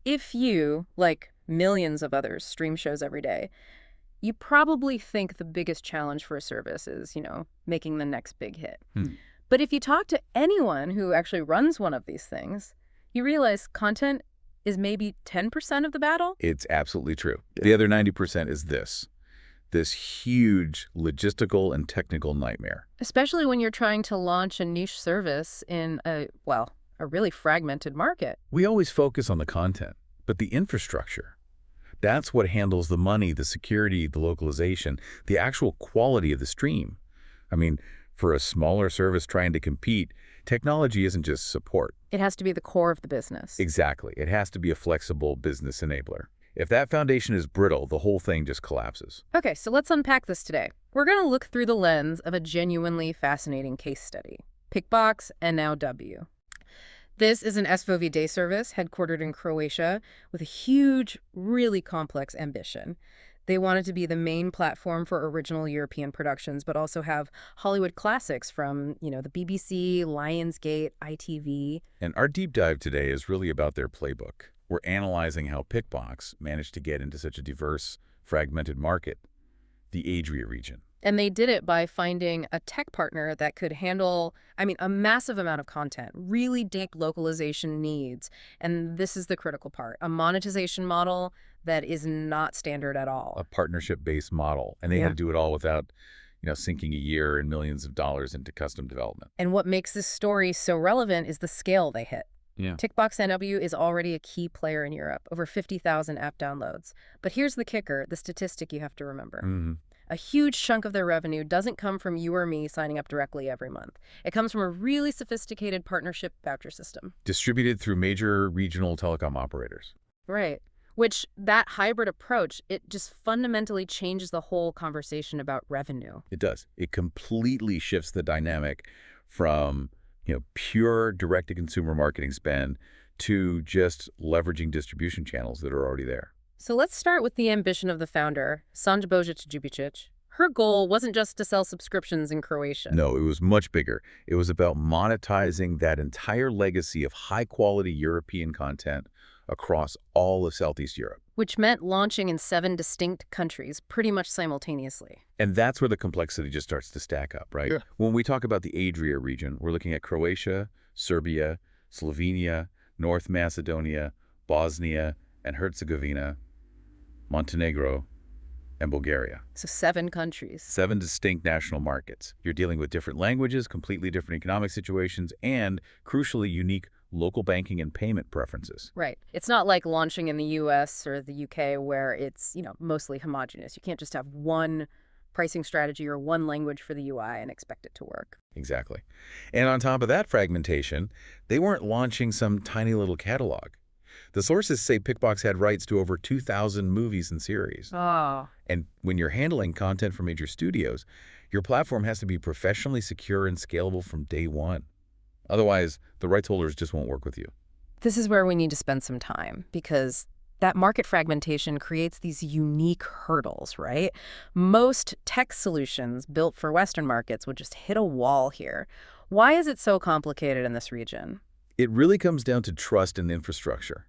If you, like millions of others, stream shows every day, you probably think the biggest challenge for a service is, making the next big hit. But if you talk to anyone who actually runs one of these things, you realize content is maybe 10% of the battle? It's absolutely true. The other 90% is this huge logistical and technical nightmare. Especially when you're trying to launch a niche service in a really fragmented market. We always focus on the content, but the infrastructure, that's what handles the money, the security, the localization, the actual quality of the stream. I mean, for a smaller service trying to compete, technology isn't just support. It has to be the core of the business. Exactly. It has to be a flexible business enabler. If that foundation is brittle, the whole thing just collapses. Okay, so let's unpack this today. We're going to look through the lens of a genuinely fascinating case study, Pickbox and now W. This is an SVOD day service headquartered in Croatia with a huge, really complex ambition. They wanted to be the main platform for original European productions, but also have Hollywood classics from, the BBC, Lionsgate, ITV. And our deep dive today is really about their playbook. We're analyzing how Pickbox managed to get into such a diverse, fragmented market, the Adria-region. And they did it by finding a tech partner that could handle, a massive amount of content, really deep localization needs. And this is the critical part, a monetization model that is not standard at all. A partnership-based model. And they had to do it all without, sinking a year and millions of dollars into custom development. And what makes this story so relevant is the scale they hit. Pickbox NW is already a key player in Europe, over 50,000 app downloads. But here's the kicker, the statistic you have to remember. A huge chunk of their revenue doesn't come from you or me signing up directly every month. It comes from a really sophisticated partnership voucher system. Distributed through major regional telecom operators. Right. Which, that hybrid approach, it just fundamentally changes the whole conversation about revenue. It does. It completely shifts the dynamic from, pure direct-to-consumer marketing spend to just leveraging distribution channels that are already there. So let's start with the ambition of the founder, Sanja Božić-Ljubičić. Her goal wasn't just to sell subscriptions in Croatia. No, it was much bigger. It was about monetizing that entire legacy of high-quality European content across all of Southeast Europe. Which meant launching in 7 distinct countries pretty much simultaneously. And that's where the complexity just starts to stack up, right? Yeah. When we talk about the Adria-region, we're looking at Croatia, Serbia, Slovenia, North Macedonia, Bosnia and Herzegovina, Montenegro, and Bulgaria. So 7 countries. 7 distinct national markets. You're dealing with different languages, completely different economic situations, and, crucially, unique local banking and payment preferences. Right. It's not like launching in the US or the UK where it's, mostly homogenous. You can't just have one pricing strategy or one language for the UI and expect it to work. Exactly. And on top of that fragmentation, they weren't launching some tiny little catalog. The sources say Pickbox had rights to over 2,000 movies and series. Oh. And when you're handling content from major studios, your platform has to be professionally secure and scalable from day one. Otherwise, the rights holders just won't work with you. This is where we need to spend some time because that market fragmentation creates these unique hurdles, right? Most tech solutions built for Western markets would just hit a wall here. Why is it so complicated in this region? It really comes down to trust and infrastructure.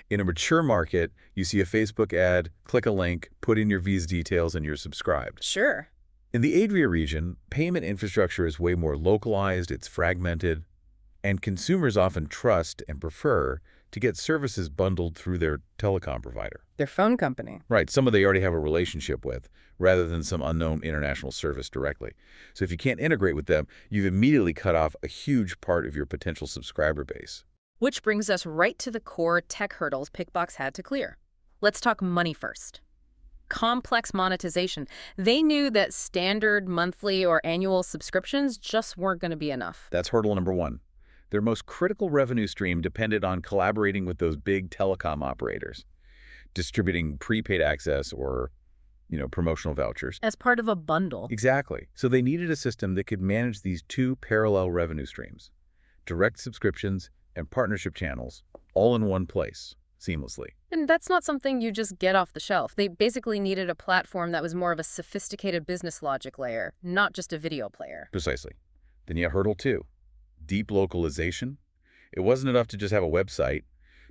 In a mature market, you see a Facebook ad, click a link, put in your Visa details, and you're subscribed. Sure. In the Adria region, payment infrastructure is way more localized, it's fragmented, and consumers often trust and prefer to get services bundled through their telecom provider. Their phone company. Right, someone they already have a relationship with, rather than some unknown international service directly. So if you can't integrate with them, you've immediately cut off a huge part of your potential subscriber base. Which brings us right to the core tech hurdles Pickbox had to clear. Let's talk money first. Complex monetization. They knew that standard monthly or annual subscriptions just weren't going to be enough. That's hurdle number 1. Their most critical revenue stream depended on collaborating with those big telecom operators, distributing prepaid access or, promotional vouchers. As part of a bundle. Exactly. So they needed a system that could manage these 2 parallel revenue streams, direct subscriptions and partnership channels, all in one place, seamlessly. And that's not something you just get off the shelf. They basically needed a platform that was more of a sophisticated business logic layer, not just a video player. Precisely. Then you have hurdle 2, deep localization. It wasn't enough to just have a website.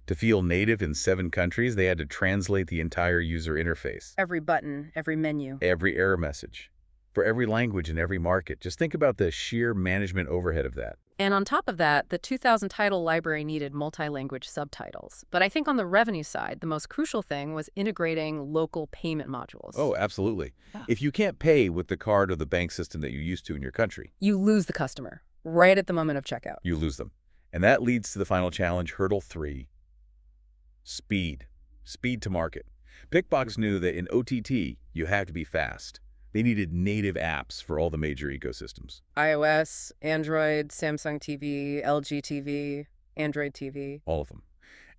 To feel native in 7 countries, they had to translate the entire user interface, Every button, every menu. every error message, for every language in every market. Just think about the sheer management overhead of that. And on top of that, the 2000 title library needed multi-language subtitles. But I think on the revenue side, the most crucial thing was integrating local payment modules. Oh, absolutely. Yeah. If you can't pay with the card or the bank system that you used to in your country, You lose the customer right at the moment of checkout. you lose them. And that leads to the final challenge, hurdle 3, speed. Speed to market. Pickbox knew that in OTT, you have to be fast. They needed native apps for all the major ecosystems. iOS, Android, Samsung TV, LG TV, Android TV. All of them.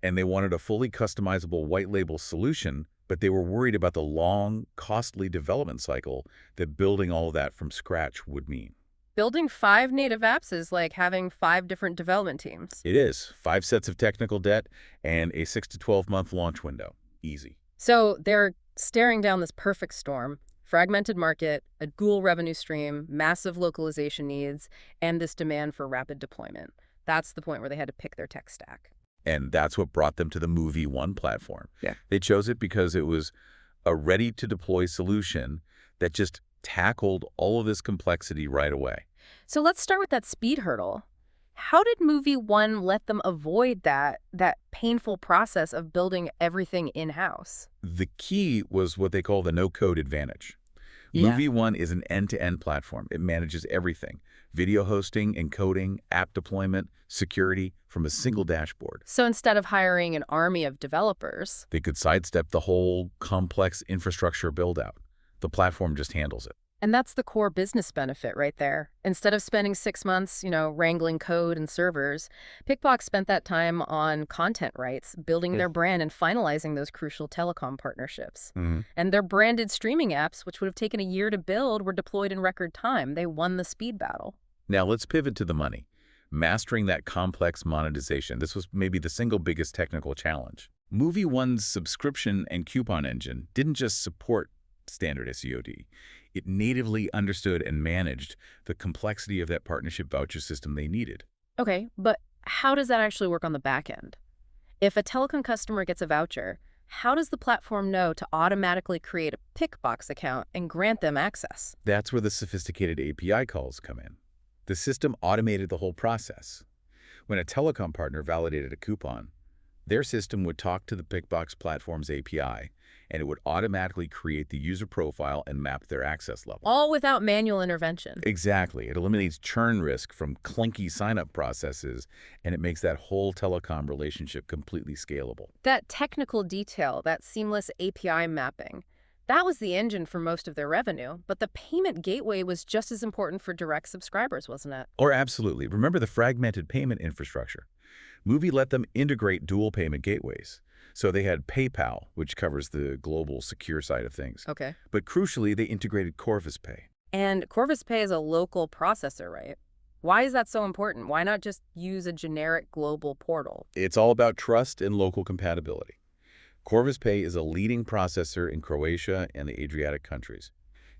And they wanted a fully customizable white label solution, but they were worried about the long, costly development cycle that building all of that from scratch would mean. Building 5 native apps is like having 5 different development teams. It is 5 sets of technical debt and a 6 to 12-month launch window. Easy. So they're staring down this perfect storm: fragmented market, a dual revenue stream, massive localization needs, and this demand for rapid deployment. That's the point where they had to pick their tech stack. And that's what brought them to the Muvi One platform. Yeah. They chose it because it was a ready-to-deploy solution that just tackled all of this complexity right away. So let's start with that speed hurdle. How did Muvi One let them avoid that painful process of building everything in-house? The key was what they call the no-code advantage. Muvi One is an end-to-end platform. It manages everything: video hosting, encoding, app deployment, security, from a single dashboard. So instead of hiring an army of developers, They could sidestep the whole complex infrastructure build-out. The platform just handles it. and that's the core business benefit right there. Instead of spending 6 months, wrangling code and servers, Pickbox spent that time on content rights, building their brand and finalizing those crucial telecom partnerships. And their branded streaming apps, which would have taken a year to build, were deployed in record time. They won the speed battle. Now let's pivot to the money. Mastering that complex monetization. This was maybe the single biggest technical challenge. Muvi One's subscription and coupon engine didn't just support standard SEOD. It natively understood and managed the complexity of that partnership voucher system they needed. Okay, but how does that actually work on the back end? If a telecom customer gets a voucher, how does the platform know to automatically create a Pickbox account and grant them access? That's where the sophisticated API calls come in. The system automated the whole process. When a telecom partner validated a coupon, their system would talk to the Pickbox platform's API, and it would automatically create the user profile and map their access level. All without manual intervention. Exactly. It eliminates churn risk from clunky sign-up processes, and it makes that whole telecom relationship completely scalable. That technical detail, that seamless API mapping, that was the engine for most of their revenue, but the payment gateway was just as important for direct subscribers, wasn't it? Or absolutely. Remember the fragmented payment infrastructure. Muvi let them integrate dual payment gateways. So they had PayPal, which covers the global secure side of things. Okay. But crucially, they integrated Corvus Pay. And Corvus Pay is a local processor, right? Why is that so important? Why not just use a generic global portal? It's all about trust and local compatibility. Corvus Pay is a leading processor in Croatia and the Adriatic countries.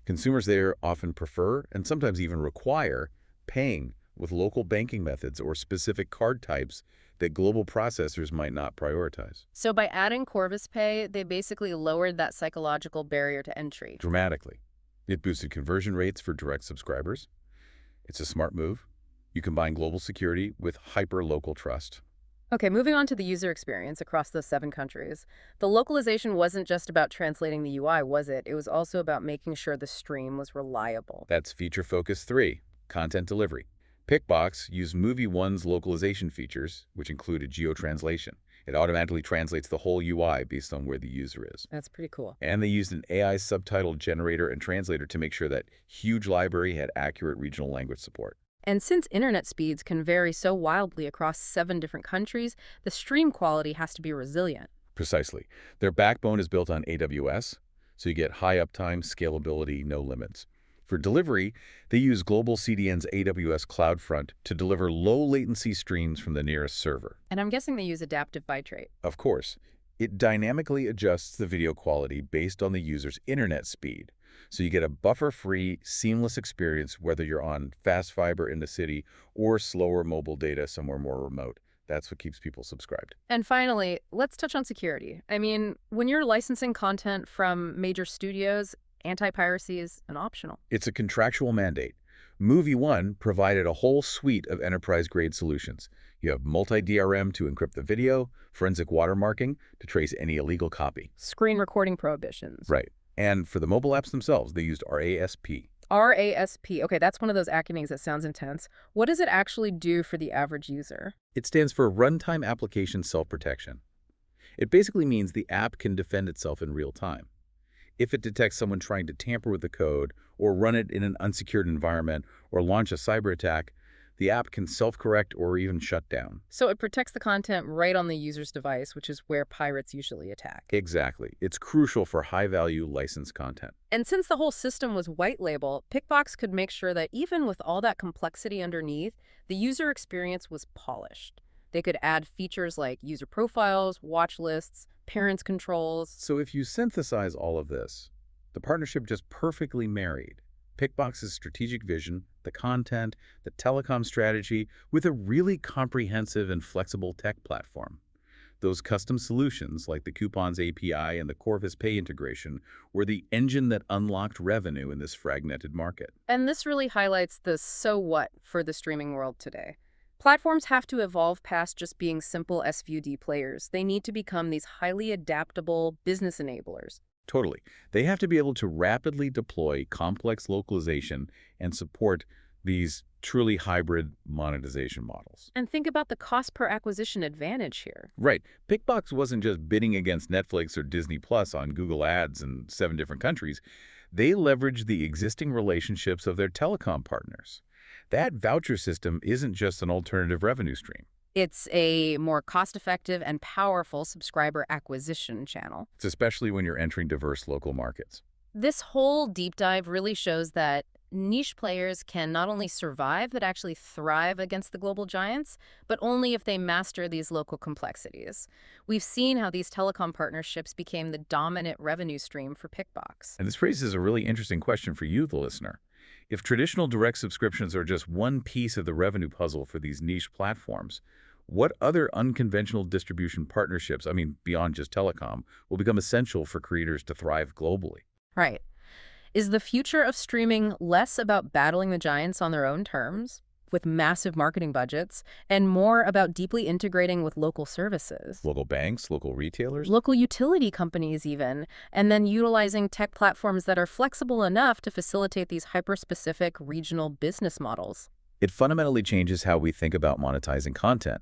Consumers there often prefer, and sometimes even require, paying with local banking methods or specific card types that global processors might not prioritize. So by adding Corvus Pay, they basically lowered that psychological barrier to entry. Dramatically. It boosted conversion rates for direct subscribers. It's a smart move. You combine global security with hyper-local trust. Okay, moving on to the user experience across those 7 countries. The localization wasn't just about translating the UI, was it? It was also about making sure the stream was reliable. That's feature focus 3, content delivery. Pickbox used Muvi One's localization features, which included geo-translation. It automatically translates the whole UI based on where the user is. That's pretty cool. And they used an AI subtitle generator and translator to make sure that huge library had accurate regional language support. And since internet speeds can vary so wildly across 7 different countries, the stream quality has to be resilient. Precisely. Their backbone is built on AWS, so you get high uptime, scalability, no limits. For delivery, they use Global CDN's AWS CloudFront to deliver low-latency streams from the nearest server. And I'm guessing they use adaptive bitrate. Of course, it dynamically adjusts the video quality based on the user's internet speed, so you get a buffer-free, seamless experience whether you're on fast fiber in the city or slower mobile data somewhere more remote. That's what keeps people subscribed. And finally, let's touch on security. I mean, when you're licensing content from major studios, anti-piracy is an optional. It's a contractual mandate. Muvi One provided a whole suite of enterprise-grade solutions. You have multi-DRM to encrypt the video, forensic watermarking to trace any illegal copy. Screen recording prohibitions. Right. And for the mobile apps themselves, they used RASP. RASP. Okay, that's one of those acronyms that sounds intense. What does it actually do for the average user? It stands for Runtime Application Self-Protection. It basically means the app can defend itself in real time. If it detects someone trying to tamper with the code or run it in an unsecured environment or launch a cyber attack, the app can self-correct or even shut down. So it protects the content right on the user's device, which is where pirates usually attack. Exactly. It's crucial for high-value licensed content. And since the whole system was white label, Pickbox could make sure that even with all that complexity underneath, the user experience was polished. They could add features like user profiles, watch lists, parents controls. So if you synthesize all of this, the partnership just perfectly married Pickbox's strategic vision, the content, the telecom strategy, with a really comprehensive and flexible tech platform. Those custom solutions, like the Coupons API and the Corvus Pay integration, were the engine that unlocked revenue in this fragmented market. And this really highlights the so what for the streaming world today. Platforms have to evolve past just being simple SVOD players. They need to become these highly adaptable business enablers. Totally. They have to be able to rapidly deploy complex localization and support these truly hybrid monetization models. And think about the cost per acquisition advantage here. Right. Pickbox wasn't just bidding against Netflix or Disney Plus on Google Ads in 7 different countries. They leveraged the existing relationships of their telecom partners. That voucher system isn't just an alternative revenue stream. It's a more cost-effective and powerful subscriber acquisition channel. It's especially when you're entering diverse local markets. This whole deep dive really shows that niche players can not only survive, but actually thrive against the global giants, but only if they master these local complexities. We've seen how these telecom partnerships became the dominant revenue stream for Pickbox. And this raises a really interesting question for you, the listener. If traditional direct subscriptions are just one piece of the revenue puzzle for these niche platforms, what other unconventional distribution partnerships, beyond just telecom, will become essential for creators to thrive globally? Right. Is the future of streaming less about battling the giants on their own terms, with massive marketing budgets, and more about deeply integrating with local services? Local banks, local retailers? Local utility companies even, and then utilizing tech platforms that are flexible enough to facilitate these hyper-specific regional business models. It fundamentally changes how we think about monetizing content.